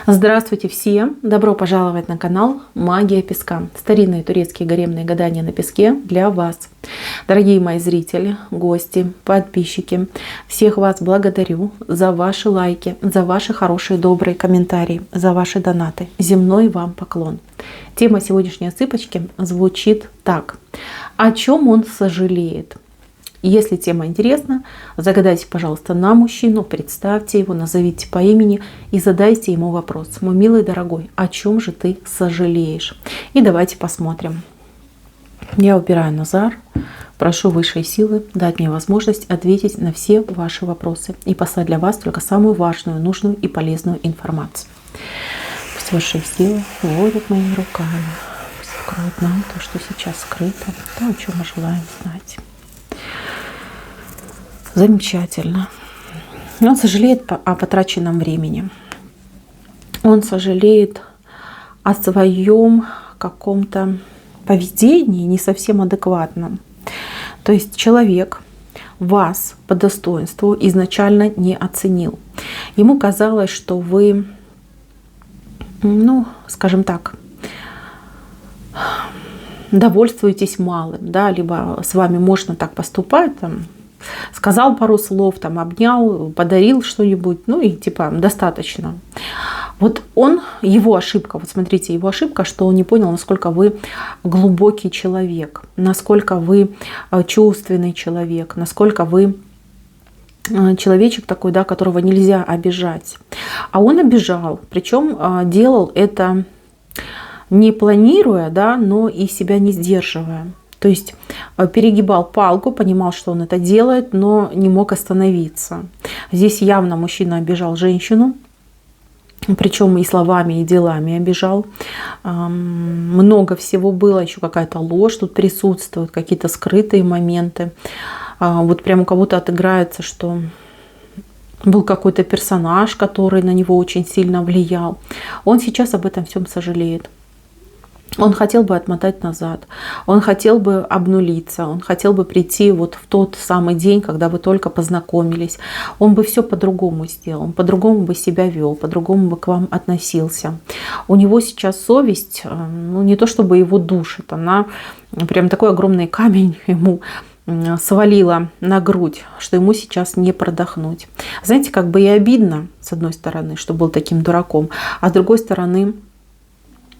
Здравствуйте всем! Добро пожаловать на канал Магия Песка. Старинные турецкие гаремные гадания на песке для вас. Дорогие мои зрители, гости, подписчики, всех вас благодарю за ваши лайки, за ваши хорошие добрые комментарии, за ваши донаты. Земной вам поклон. Тема сегодняшней отсыпочки звучит так. О чем он сожалеет? Если тема интересна, загадайте, пожалуйста, на мужчину, представьте его, назовите по имени и задайте ему вопрос. Мой милый дорогой, о чем же ты сожалеешь? И давайте посмотрим. Я убираю Назар, прошу высшие силы дать мне возможность ответить на все ваши вопросы и послать для вас только самую важную, нужную и полезную информацию. Пусть высшие силы вводят моими руками, пусть откроют нам то, что сейчас скрыто, то, о чем мы желаем знать. Замечательно. Он сожалеет о потраченном времени. Он сожалеет о своем каком-то поведении не совсем адекватном. То есть человек вас по достоинству изначально не оценил. Ему казалось, что вы, скажем так, довольствуетесь малым, да, либо с вами можно так поступать, там, сказал пару слов, там, обнял, подарил что-нибудь, и типа достаточно. Вот его ошибка, вот смотрите, его ошибка, что он не понял, насколько вы глубокий человек, насколько вы чувственный человек, насколько вы человечек такой, да, которого нельзя обижать. А он обижал, причем делал это не планируя, да, но и себя не сдерживая. То есть перегибал палку, понимал, что он это делает, но не мог остановиться. Здесь явно мужчина обижал женщину, причем и словами, и делами обижал. Много всего было, еще какая-то ложь тут присутствует, какие-то скрытые моменты. Вот прям у кого-то отыграется, что был какой-то персонаж, который на него очень сильно влиял. Он сейчас об этом всем сожалеет. Он хотел бы отмотать назад, он хотел бы обнулиться, он хотел бы прийти вот в тот самый день, когда вы только познакомились. Он бы все по-другому сделал, он по-другому бы себя вел, по-другому бы к вам относился. У него сейчас совесть, не то чтобы его душит, она прям такой огромный камень ему свалила на грудь, что ему сейчас не продохнуть. Знаете, как бы и обидно, с одной стороны, что был таким дураком, а с другой стороны,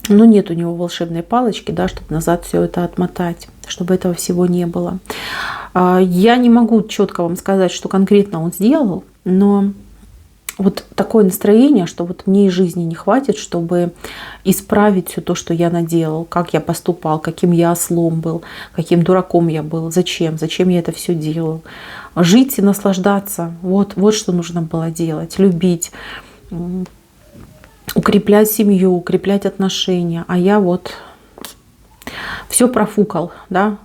нет у него волшебной палочки, да, чтобы назад все это отмотать, чтобы этого всего не было. Я не могу четко вам сказать, что конкретно он сделал, но вот такое настроение, что вот мне и жизни не хватит, чтобы исправить все то, что я наделал, как я поступал, каким я ослом был, каким дураком я был, зачем я это все делал. Жить и наслаждаться, вот что нужно было делать, любить, укреплять семью, укреплять отношения. А я вот все профукал, да,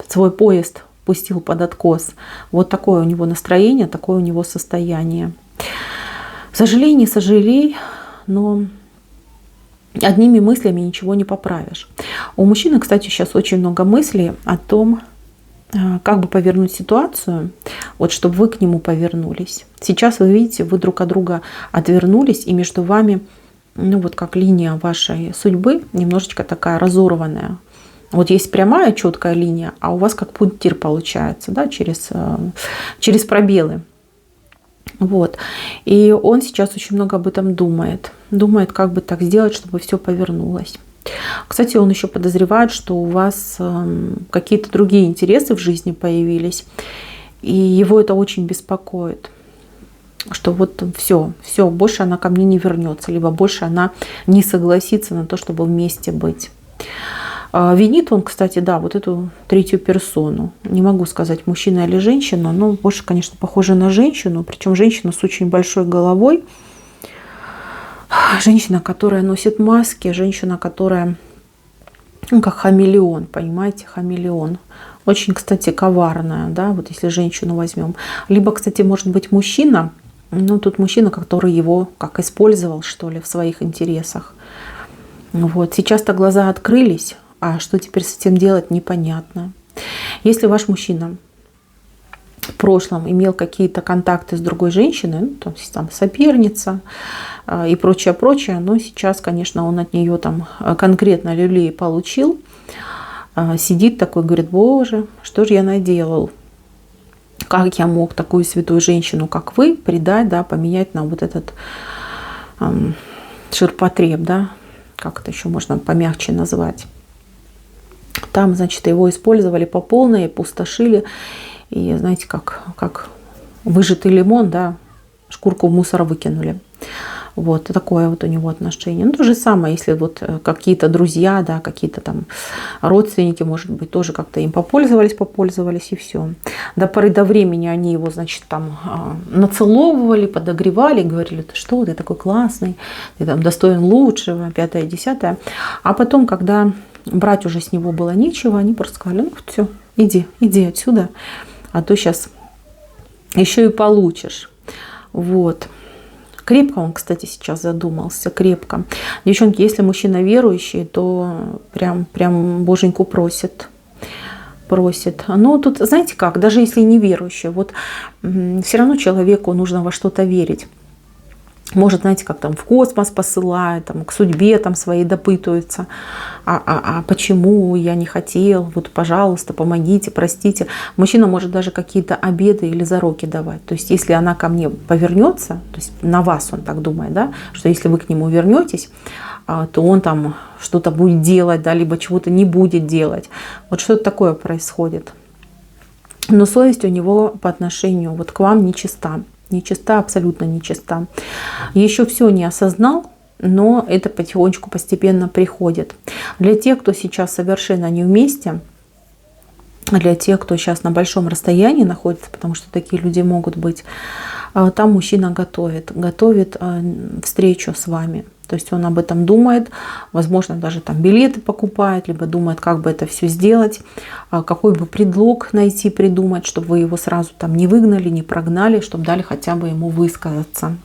свой поезд пустил под откос. Вот такое у него настроение, такое у него состояние. Сожалей, не сожалей, но одними мыслями ничего не поправишь. У мужчины, кстати, сейчас очень много мыслей о том, как бы повернуть ситуацию, вот чтобы вы к нему повернулись. Сейчас вы видите, вы друг от друга отвернулись, и между вами вот как линия вашей судьбы немножечко такая разорванная. Вот есть прямая четкая линия, а у вас как пунктир получается, да, через пробелы. Вот. И он сейчас очень много об этом думает. Думает, как бы так сделать, чтобы все повернулось. Кстати, он еще подозревает, что у вас какие-то другие интересы в жизни появились. И его это очень беспокоит. Что вот все, больше она ко мне не вернется, либо больше она не согласится на то, чтобы вместе быть. Винит он, кстати, да, вот эту третью персону. Не могу сказать, мужчина или женщина, но больше, конечно, похоже на женщину, причем женщина с очень большой головой. Женщина, которая носит маски, женщина, которая, как хамелеон, понимаете, хамелеон. Очень, кстати, коварная, да, вот если женщину возьмем. Либо, кстати, может быть мужчина, тут мужчина, который его как использовал, что ли, в своих интересах. Вот. Сейчас-то глаза открылись, а что теперь с этим делать, непонятно. Если ваш мужчина в прошлом имел какие-то контакты с другой женщиной, ну, то есть там соперница и прочее, прочее, но сейчас, конечно, он от нее там конкретно люлей получил, сидит такой, говорит: боже, что же я наделал? Как я мог такую святую женщину, как вы, предать, да, поменять на вот этот ширпотреб, да, как это еще можно помягче назвать. Там, значит, его использовали по полной, пустошили. И знаете, как выжатый лимон, да, шкурку в мусор выкинули. Вот такое вот у него отношение. Ну, то же самое, если вот какие-то друзья, да, какие-то там родственники, может быть, тоже как-то им попользовались и все. До поры до времени они его, значит, там нацеловывали, подогревали, говорили: ты что, ты такой классный, ты там достоин лучшего, 5-е, 10-е. А потом, когда брать уже с него было нечего, они просто сказали: ну все, иди отсюда, а то сейчас еще и получишь. Вот. Крепко он, кстати, сейчас задумался, крепко. Девчонки, если мужчина верующий, то прям боженьку просит. Но тут, знаете как, даже если не верующий, вот все равно человеку нужно во что-то верить. Может, знаете, как там в космос посылает, там, к судьбе там своей допытывается. А почему я не хотел? Вот, пожалуйста, помогите, простите. Мужчина может даже какие-то обеты или зароки давать. То есть, если она ко мне повернется, то есть на вас он так думает, да, что если вы к нему вернетесь, то он там что-то будет делать, да, либо чего-то не будет делать. Вот что-то такое происходит. Но совесть у него по отношению вот к вам нечиста. Нечиста, абсолютно нечиста. Еще все не осознал, но это потихонечку, постепенно приходит. Для тех, кто сейчас совершенно не вместе, для тех, кто сейчас на большом расстоянии находится, потому что такие люди могут быть, там мужчина готовит встречу с вами. То есть он об этом думает, возможно, даже там билеты покупает, либо думает, как бы это все сделать, какой бы предлог найти, придумать, чтобы вы его сразу там не выгнали, не прогнали, чтобы дали хотя бы ему высказаться.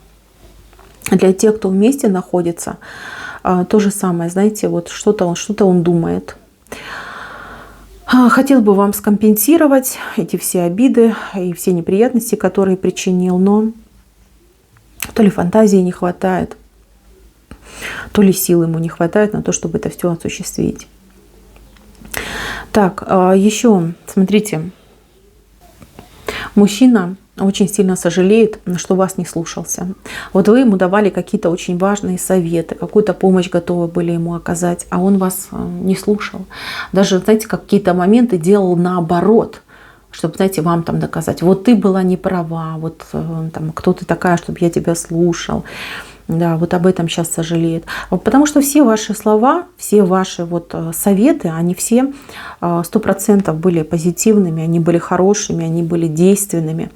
Для тех, кто вместе находится, то же самое, знаете, вот что-то он думает. Хотел бы вам скомпенсировать эти все обиды и все неприятности, которые причинил, но то ли фантазии не хватает, то ли сил ему не хватает на то, чтобы это все осуществить. Так, еще, смотрите, мужчина очень сильно сожалеет, что вас не слушался. Вот вы ему давали какие-то очень важные советы, какую-то помощь готовы были ему оказать, а он вас не слушал. Даже, знаете, какие-то моменты делал наоборот, чтобы, знаете, вам там доказать: вот ты была не права, вот там, кто ты такая, чтобы я тебя слушал. Да, вот об этом сейчас сожалеет. Потому что все ваши слова, все ваши вот советы, они все 100% были позитивными, они были хорошими, они были действенными.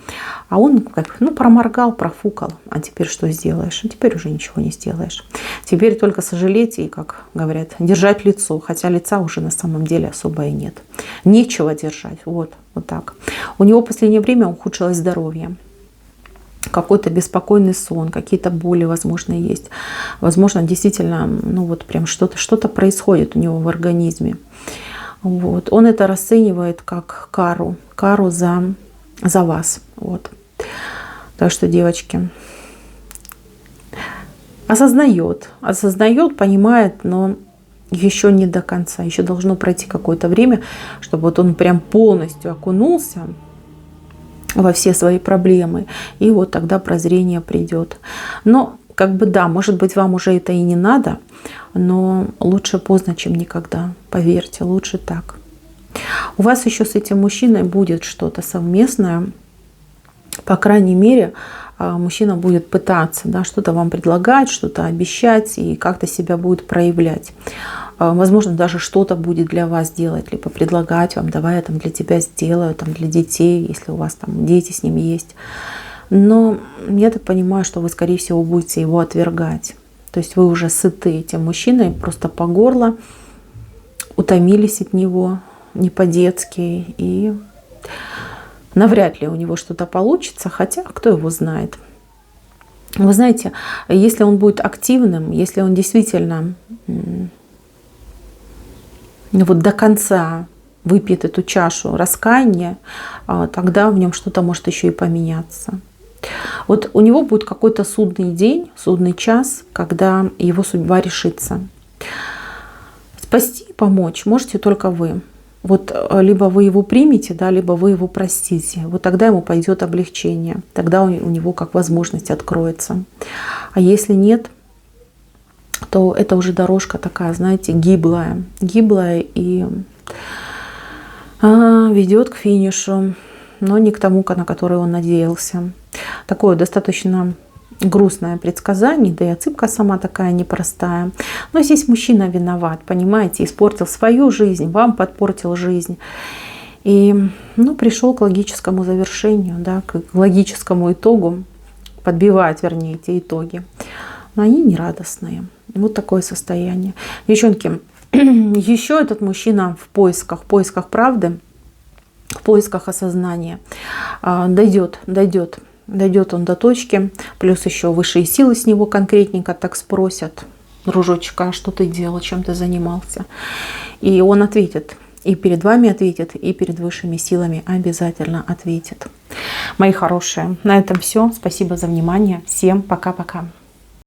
А он как, проморгал, профукал. А теперь что сделаешь? А теперь уже ничего не сделаешь. Теперь только сожалеть и, как говорят, держать лицо. Хотя лица уже на самом деле особо и нет. Нечего держать. Вот так. У него в последнее время ухудшилось здоровье. Какой-то беспокойный сон, какие-то боли, возможно, есть. Возможно, действительно, вот прям что-то происходит у него в организме. Вот. Он это расценивает как кару за вас. Вот. Так что, девочки, осознает, понимает, но еще не до конца. Еще должно пройти какое-то время, чтобы вот он прям полностью окунулся во все свои проблемы, и вот тогда прозрение придет. Но да, может быть, вам уже это и не надо, но лучше поздно, чем никогда. Поверьте, лучше так. У вас еще с этим мужчиной будет что-то совместное. По крайней мере, мужчина будет пытаться, да, что-то вам предлагать, что-то обещать и как-то себя будет проявлять. Возможно, даже что-то будет для вас делать, либо предлагать вам: давай я там для тебя сделаю, там для детей, если у вас там дети с ним есть. Но я так понимаю, что вы, скорее всего, будете его отвергать. То есть вы уже сыты этим мужчиной просто по горло, утомились от него не по-детски, и навряд ли у него что-то получится, хотя кто его знает. Вы знаете, если он будет активным, если он действительно вот до конца выпьет эту чашу раскаяния, тогда в нем что-то может еще и поменяться. Вот у него будет какой-то судный день, судный час, когда его судьба решится. Спасти и помочь можете только вы. Вот либо вы его примете, да, либо вы его простите. Вот тогда ему пойдет облегчение. Тогда у него как возможность откроется. А если нет, то это уже дорожка такая, знаете, гиблая. Гиблая и ведет к финишу, но не к тому, на который он надеялся. Такое достаточно грустное предсказание, да и отсыпка сама такая непростая. Но здесь мужчина виноват, понимаете, испортил свою жизнь, вам подпортил жизнь. И пришел к логическому завершению, да, к логическому итогу, подбивает, вернее, эти итоги. Но они нерадостные. Вот такое состояние. Девчонки, еще этот мужчина в поисках правды, в поисках осознания. Дойдет он до точки, плюс еще высшие силы с него конкретненько так спросят: дружочек, а что ты делал, чем ты занимался? И он ответит, и перед вами ответит, и перед высшими силами обязательно ответит. Мои хорошие, на этом все. Спасибо за внимание. Всем пока-пока.